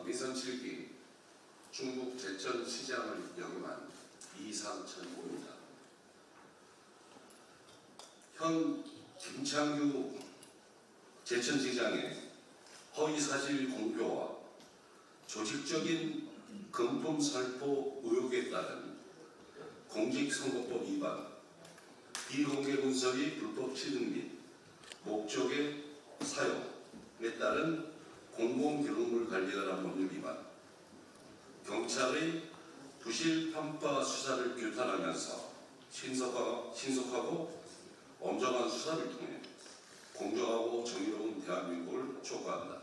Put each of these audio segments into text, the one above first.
민선 7기 중국 제천시장을 역임한 이상천입니다. 현 김창규 제천시장의 허위사실 공표와 조직적인 금품 살포 의혹에 따른 공직선거법 위반, 비공개 문서의 불법 취득 및 목적의 사용에 따른 공공기록물 관리에 관한 법률 위반, 경찰의 부실 편파 수사를 규탄하면서 신속하고 엄정한 수사를 통해 공정하고 정의로운 대한민국을 촉구한다.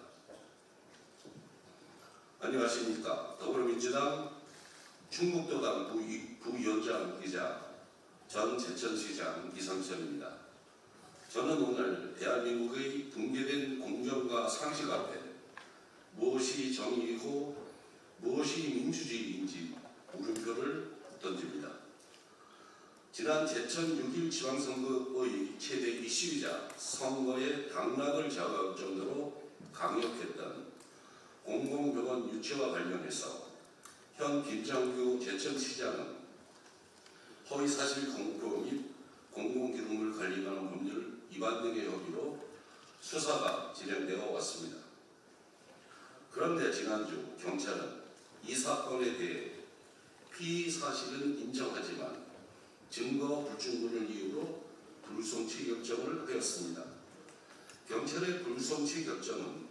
안녕하십니까. 더불어민주당 충북도당 부위원장이자 전 제천시장 이상천입니다. 저는 오늘 대한민국의 붕괴된 공정과 상식 앞에 무엇이 정의이고 무엇이 민주주의인지 물음표를 던집니다. 지난 제천 6.1 지방선거의 최대 이슈이자 선거의 당락을 좌우할 정도로 강력했던 공공병원 유치와 관련해서 현 김창규 제천시장은 허위사실 공표 및 공공기록물 관리에 관한 법률 위반 등의 혐의로 수사가 진행되어 왔습니다. 그런데 지난주 경찰은 이 사건에 대해 피의 사실은 인정하지만 증거 불충분을 이유로 불송치 결정을 하였습니다. 경찰의 불송치 결정은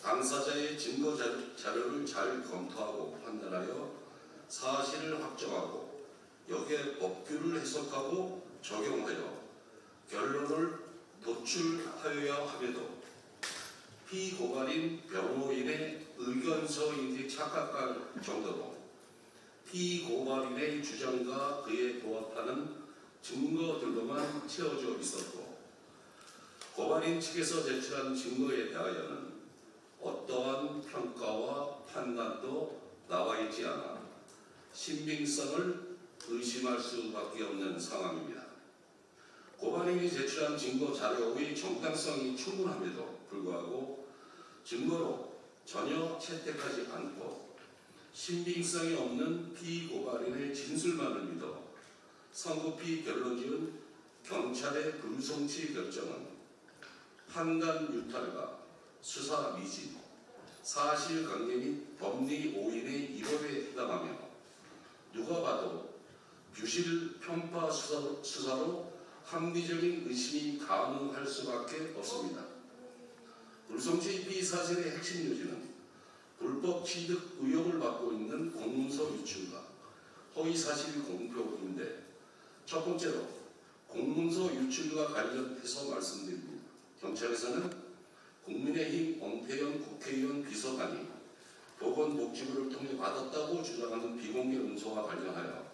당사자의 증거 자료를 잘 검토하고 판단하여 사실을 확정하고 여기에 법규를 해석하고 적용하여 결론을 도출하여야 함에도 피고발인 변호인의 의견서인지 착각할 정도로 피고발인의 주장과 그에 부합하는 증거들로만 채워져 있었고 고발인 측에서 제출한 증거에 대하여는 어떠한 평가와 판단도 나와 있지 않아 신빙성을 의심할 수밖에 없는 상황입니다. 고발인이 제출한 증거 자료의 정당성이 충분함에도 불구하고 증거로 전혀 채택하지 않고 신빙성이 없는 피고발인의 진술만을 믿어 선고피 결론 지은 경찰의 불송치 결정은 판단 유탈과 수사 미진, 사실관계 및 법리 오인의 위법에 해당하며 누가 봐도 부실 편파 수사로 합리적인 의심이 가능할 수밖에 없습니다. 불송치 피의 사실의 핵심 요지는 불법 취득 의혹을 받고 있는 공문서 유출과 허위사실 공표인데 첫 번째로 공문서 유출과 관련해서 말씀드립니다. 경찰에서는 국민의힘 엄태영 국회의원 비서관이 보건복지부를 통해 받았다고 주장하는 비공개 문서와 관련하여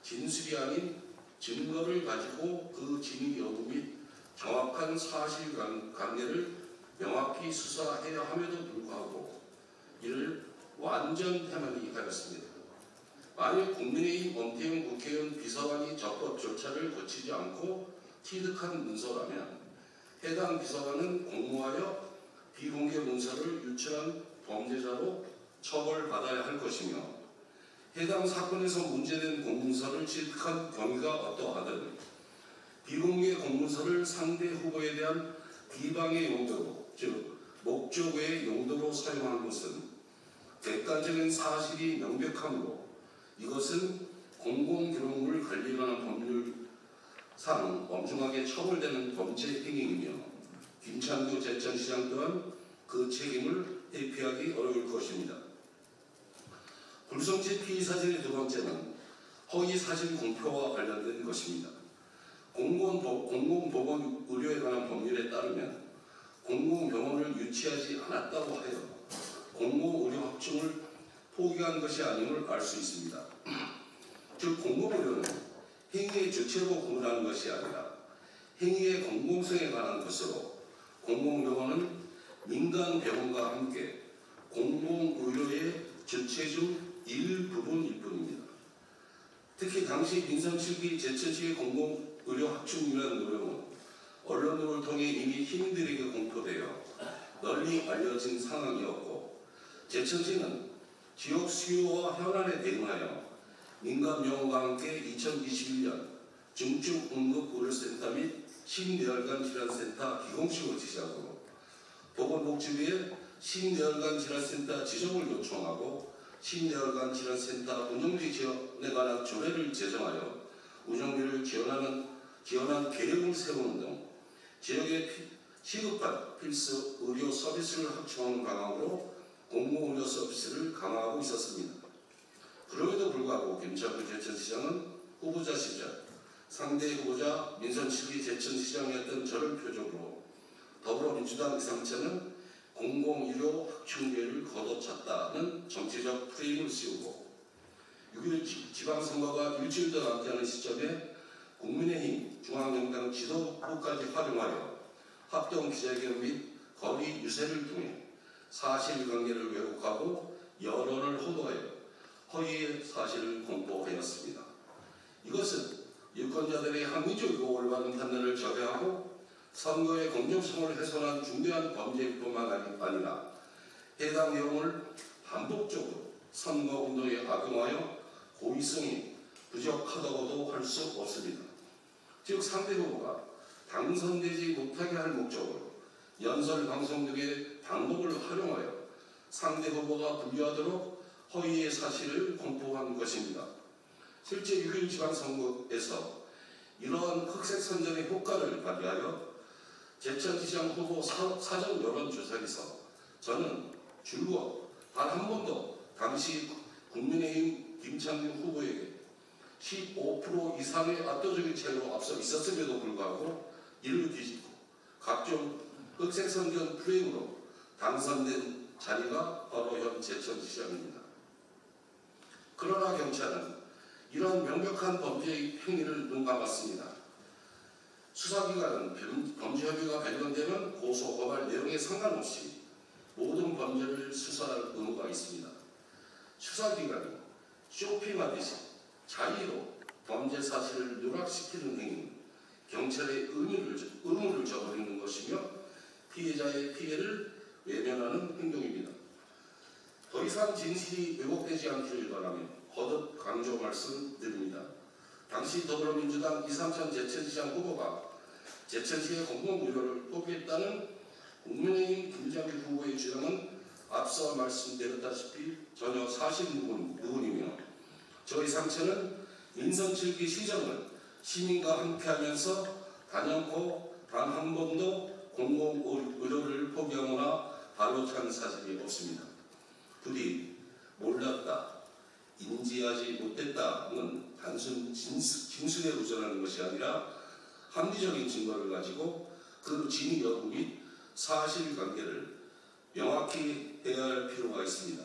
진술이 아닌 증거를 가지고 그 진위 여부 및 정확한 사실관계를 명확히 수사해야 함에도 불구하고 이를 완전 태만히 하였습니다. 만약 국민의힘 엄태영 국회의원 비서관이 적법 절차를 거치지 않고 취득한 문서라면 해당 비서관은 공모하여 비공개 문서를 유출한 범죄자로 처벌받아야 할 것이며 해당 사건에서 문제된 공문서를 취득한 경위가 어떠하든 비공개 공문서를 상대 후보에 대한 비방의 용도로 즉 목적 외의 용도로 사용한 것은 객관적인 사실이 명백하므로 이것은 공공기록물 관리에 관한 법률상 엄중하게 처벌되는 범죄 행위이며 김창규 제천시장 또한 그 책임을 회피하기 어려울 것입니다. 불송치 피의 사실의 두 번째는 허위사실 공표와 관련된 것입니다. 공공보건 의료에 관한 법률에 따르면 공공병원을 유치하지 않았다고 하여 공공의료 확충을 포기한 것이 아님을 알 수 있습니다. 즉 공공의료는 행위의 주체로 구분하는 것이 아니라 행위의 공공성에 관한 것으로 공공병원은 민간병원과 함께 공공의료의 주체 중 일부분일 뿐입니다. 특히 당시 민선 7기 제천시의 공공의료 확충이라는 노력은 언론을 통해 이미 시민들에게 공표되어 널리 알려진 상황이었고 제천시는 지역 수요와 현안에 대응하여 민간병원과 함께 2021년 중증 응급의료센터 및 신내혈관 질환센터 기공식을 지시하고 보건복지부에 신내혈관 질환센터 지정을 요청하고 신내혈관 질환센터 운영비 지원에 관한 조례를 제정하여 운영비를 지원한 계획을 세우는 등 지역에 시급한 필수 의료 서비스를 확충하는 방향으로 공공의료 서비스를 강화하고 있었습니다. 그럼에도 불구하고 김창규 제천시장은 후보자 시절 상대 후보자 민선 7기 제천시장이었던 저를 표적으로 더불어민주당 이상차는 공공의료 확충계획을 걷어찼다는 정치적 프레임을 씌우고 6.1 지방선거가 일주일도 남지 않은 시점에 국민의힘 중앙정당 지도부까지 활용하여 합동 기자회견 및 거리 유세를 통해 사실관계를 왜곡하고 여론을 호도하여 허위의 사실을 공포하였습니다. 이것은 유권자들의 합리적이고 올바른 판단을 저해하고 선거의 공정성을 훼손한 중대한 범죄뿐만 아니라 해당 내용을 반복적으로 선거운동에 악용하여 고의성이 부족하다고도 할 수 없습니다. 즉 상대 후보가 당선되지 못하게 할 목적으로 연설 방송 등의 방법을 활용하여 상대 후보가 불리하도록 허위의 사실을 공포한 것입니다. 실제 6.1 지방선거에서 이러한 흑색 선전의 효과를 발휘하여 제천시장 후보 사전 여론조사에서 저는 줄곧 단 한 번도 당시 국민의힘 김창규 후보에게 15% 이상의 압도적인 차이로 앞서 있었음에도 불구하고 이를 뒤집고 각종 흑색 선전 프레임으로 당선된 자리가 바로 현 제천시장입니다. 그러나 경찰은 이런 명백한 범죄 행위를 눈감았습니다. 수사기관은 범죄 혐의가 발견되면 고소, 고발 내용에 상관없이 모든 범죄를 수사할 의무가 있습니다. 수사기관이 쇼핑하듯이 자의로 범죄 사실을 누락시키는 행위는 경찰의 의무를 저버리는 것이며 피해자의 피해를 외면하는 행동입니다. 더 이상 진실이 왜곡되지 않기를 바라며 거듭 강조 말씀드립니다. 당시 더불어민주당 이상천 제천시장 후보가 제천시의 공공의료를 포기했다는 국민의힘 김장규 후보의 주장은 앞서 말씀드렸다시피 전혀 사실 무근이며 저 이상천은 민선 7기 시정을 시민과 함께하면서 단연코 단 한 번도 공공의료를 포기하거나 발로 찬 사실이 없습니다. 부디 몰랐다, 인지하지 못했다는 단순 진술에 의존하는 것이 아니라 합리적인 증거를 가지고 그 진위 여부 및 사실관계를 명확히 해야 할 필요가 있습니다.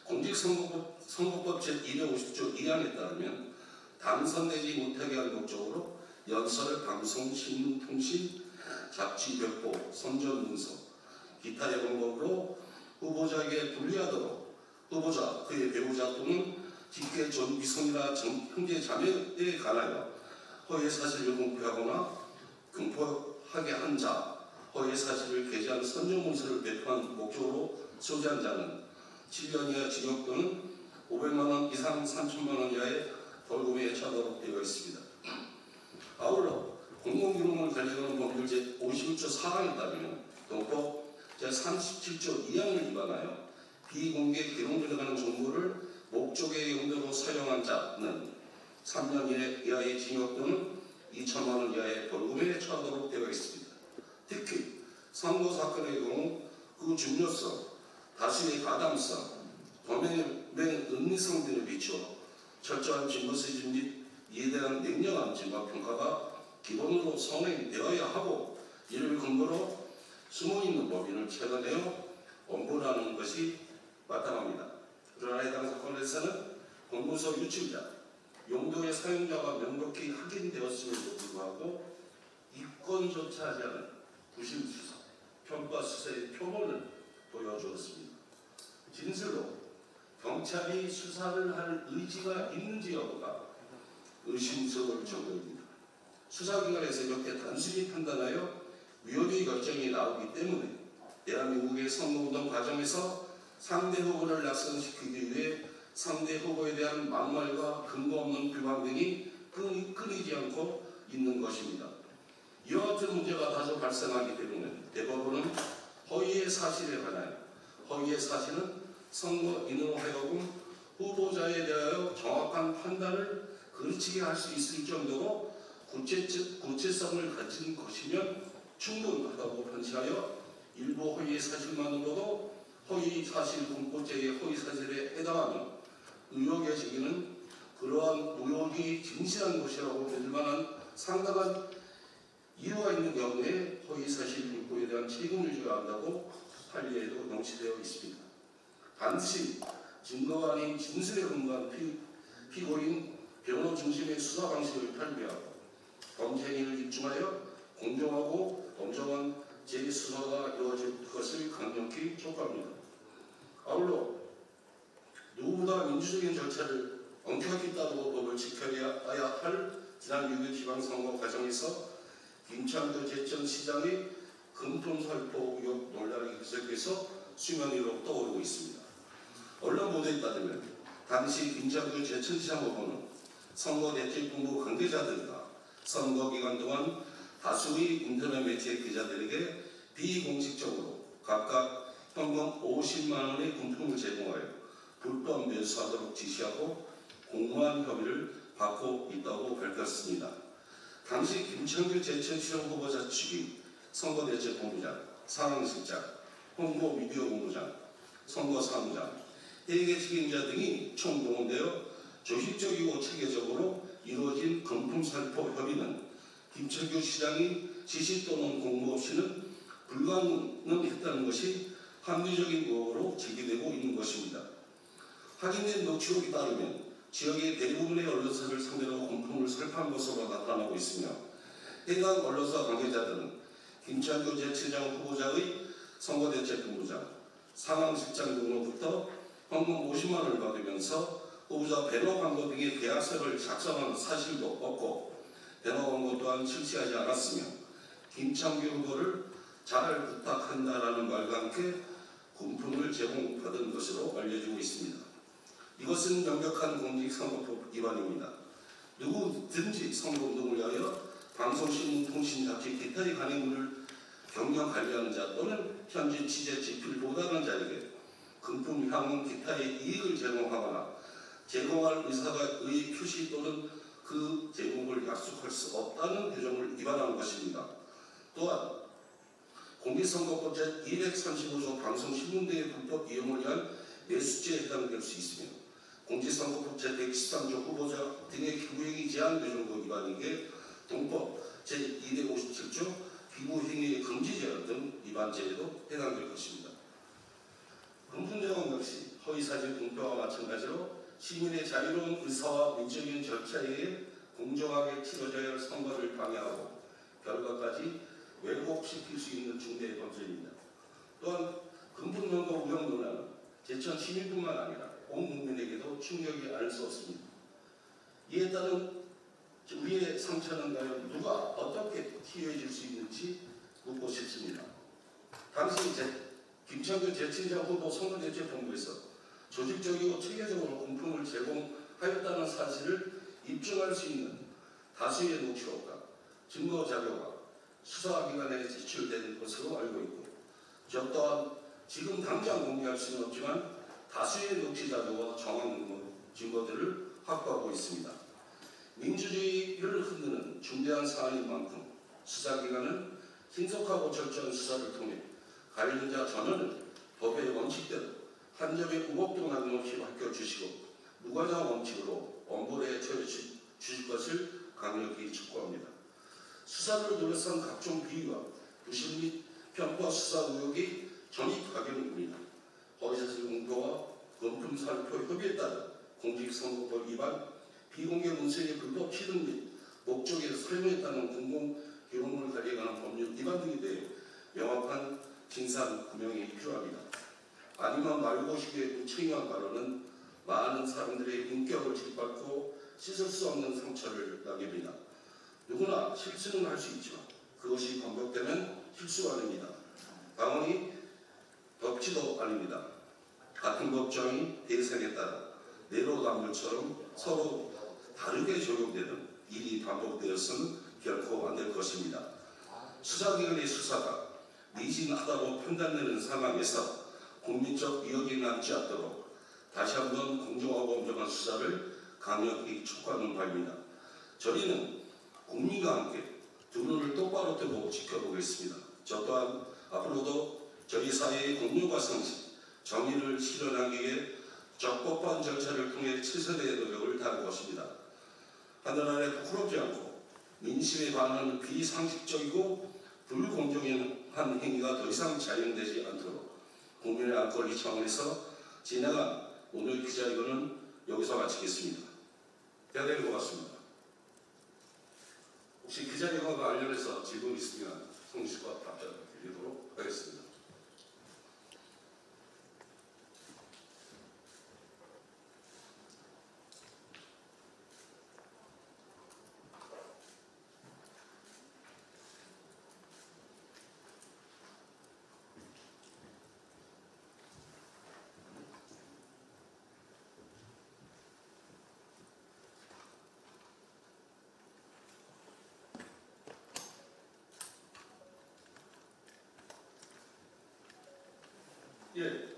공직선거법 제250조 2항에 따르면 당선되지 못하게 할 목적으로 연설, 방송, 신문, 통신, 잡지, 벽보, 선전 문서, 기타의 방법으로 후보자에게 불리하도록 후보자, 그의 배우자 또는 직계 전 위성이나 형제 자매에 관하여 허위 사실을 공표하거나 공표하게 한 자, 허위 사실을 게재한 선전 문서를 배포한 목적으로 소지한 자는 7년 이하 징역 또는 500만 원 이상 3천만 원 이하의 벌금에 처하도록 되어 있습니다. 아울러 공공기능을 관리하는 법률 제51조 4항에 따르면 동법 제37조 2항을 위반하여 비공개 기록에 관한 정보를 목적의 용도로 사용한 자는 3년 이하의 징역 또는 2천만 원 이하의 벌금에 처하도록 되어 있습니다. 특히 선거 사건의 경우 그 중요성, 다수의 가담성, 범행의 은밀성 등을 비춰 철저한 증거 수집 및 이에 대한 냉정한 증거 평가가 기본으로 선행되어야 하고 이를 근거로 숨어있는 법인을 찾아내어 엄벌하는 것이 마땅합니다. 그러나 해당 사건에서는 공문서 유출자, 용도의 사용자가 명백히 확인되었음에도 불구하고 입건조차 하지 않은 부실 수사, 평가 수사의 표본을 보여주었습니다. 진술로 경찰이 수사를 할 의지가 있는지 여부가 의심스러울 정도입니다. 수사기관에서 이렇게 단순히 판단하여 위헌의 결정이 나오기 때문에 대한민국의 선거운동 과정에서 상대 후보를 낙선시키기 위해 상대 후보에 대한 막말과 근거 없는 비방 등이 끊이지 않고 있는 것입니다. 이와 같은 문제가 다소 발생하기 때문에 대법원은 허위의 사실에 관하여 허위의 사실은 선거인으로 하여금 후보자에 대하여 정확한 판단을 그르치게 할 수 있을 정도로 구체성을 가진 것이면 충분하다고 판시하여 일부 허위의 사실만으로도 허위 사실 공포죄의 허위 사실에 해당하며 의혹의 제기는 그러한 의혹이 진실한 것이라고 믿을 만한 상당한 이유가 있는 경우에 허위 사실 공포에 대한 책임을 져야 한다고 판례에도 명시되어 있습니다. 반드시 증거가 아닌 진술에 근거한 피고인 변호 중심의 수사 방식을 탈피하고 범죄 행위를 입증하여 공정하고 엄정한 재수사가 이루어질 것을 강력히 촉구합니다. 아울러 누구보다 민주적인 절차를 엄격히 따르고 법을 지켜야 할 지난 6.25 지방선거 과정에서 김창규 제천시장의 금품살포 의혹 논란이 계속해서 수면 위로 떠오르고 있습니다. 언론 보도에 따르면 당시 김창규 제천시장 후보는 선거 대책본부 관계자들과 선거 기간 동안 다수의 인터넷 매체 기자들에게 비공식적으로 각각 현금 50만 원의 금품을 제공하여 불법 매수하도록 지시하고 공모한 혐의를 받고 있다고 밝혔습니다. 당시 김창규 제천시장 후보자 측이 선거대책본부장, 상황실장, 홍보미디어본부장, 선거사무장, 회계 책임자 등이 총동원되어 조직적이고 체계적으로 이루어진 금품살포 협의는 김창규 시장이 지시 또는 공모 없이는 불가능했다는 것이 합리적인 의혹으로 제기되고 있는 것입니다. 확인된 녹취록에 따르면 지역의 대부분의 언론사를 상대로 금품을 살포한 것으로 나타나고 있으며 해당 언론사 관계자들은 김창규 제천시장 후보자의 선거대책본부장, 상황실장 등으로부터 현금 50만 원을 받으면서 후보자 배너 광고 등의 계약서를 작성한 사실도 없고 배너 광고 또한 실시하지 않았으며 김창규 후보를 잘 부탁한다라는 말과 함께 금품을 제공받은 것으로 알려지고 있습니다. 이것은 명백한 공직선거법 위반입니다. 누구든지 선거운동을 위하여 방송신문, 통신, 잡지, 기타의 간행물을 경영 관리하는 자 또는 현지 취재 지필 보도하는 자에게 금품, 향응, 기타의 이익을 제공하거나 제공할 의사가 의 표시 또는 그 제공을 약속할 수 없다는 규정을 위반하는 것입니다. 또한 공직선거법 제235조 방송신문 등의 불법 이용을 위한 매수죄에 해당될 수 있으며 공직선거법 제113조 후보자 등의 기부행위 제한 규정도 위반이기에 동법 제257조 기부행위 금지 제한 등 위반죄에도 해당될 것입니다. 금품 제공 역시 허위사실 공표와 마찬가지로 시민의 자유로운 의사와 민주적인 절차에 의해 공정하게 치러져야 할 선거를 방해하고 결과까지 왜곡시킬 수 있는 중대 범죄입니다. 또한 금품 선거 우영 논란은 제천 시민뿐만 아니라 온 국민에게도 충격이 아닐 수 없습니다. 이에 따른 우리의 상처는 과연 누가 어떻게 치유해질 수 있는지 묻고 싶습니다. 당시 김창규 제천시장 후보 선거대책본부에서 조직적이고 체계적으로 금품을 제공하였다는 사실을 입증할 수 있는 다수의 녹취록과 증거자료가 수사기관에 제출된 것으로 알고 있고 저 또한 지금 당장 공개할 수는 없지만 다수의 녹취자료와 정황 증거들을 확보하고 있습니다. 민주주의를 흔드는 중대한 사안인 만큼 수사기관은 신속하고 철저한 수사를 통해 관련자 전원을 법의 원칙대로 한 점의 의혹도 남김없이 밝혀주시고 무관한 원칙으로 엄벌에 처해 주실 것을 강력히 촉구합니다. 수사를 둘러싼 각종 비위와 부실 및 편파 수사 의혹이 전입 가경입니다. 허위사실 공표와 금품 살포 협의에 따른 공직선거법 위반, 비공개 문서의 불법 취득 및 목적에 설명에 따른 공공기록물 관리에 관한 법률 위반 등에 대해 명확한 진상 규명이 필요합니다. 아니면 말고식의 무책임한 발언은 많은 사람들의 인격을 짓밟고 씻을 수 없는 상처를 남깁니다. 누구나 실수는 할 수 있지만 그것이 반복되면 실수가 아닙니다. 당연히 덕치도 아닙니다. 같은 법정이 대상에 따라 내로남불처럼 서로 다르게 적용되는 일이 반복되어서는 결코 안 될 것입니다. 수사기관의 수사가 미진하다고 판단되는 상황에서 국민적 위협이 남지 않도록 다시 한번 공정하고 엄정한 수사를 강력히 촉구하는 바입니다. 저희는 국민과 함께 두 눈을 똑바로 뜨고 지켜보겠습니다. 저 또한 앞으로도 저희 사회의 공론과 상식, 정의를 실현하기 위해 적법한 절차를 통해 최선의 노력을 다할 것입니다. 하늘 아래 부끄럽지 않고 민심에 반하는 비상식적이고 불공정한 행위가 더 이상 자행되지 않도록 국민의 알 권리 차원에서 진행한 오늘 기자회견은 여기서 마치겠습니다. 대단히 고맙습니다. 혹시 기자회견과 관련해서 질문 있으면 성실과 답변 드리도록 하겠습니다. 예.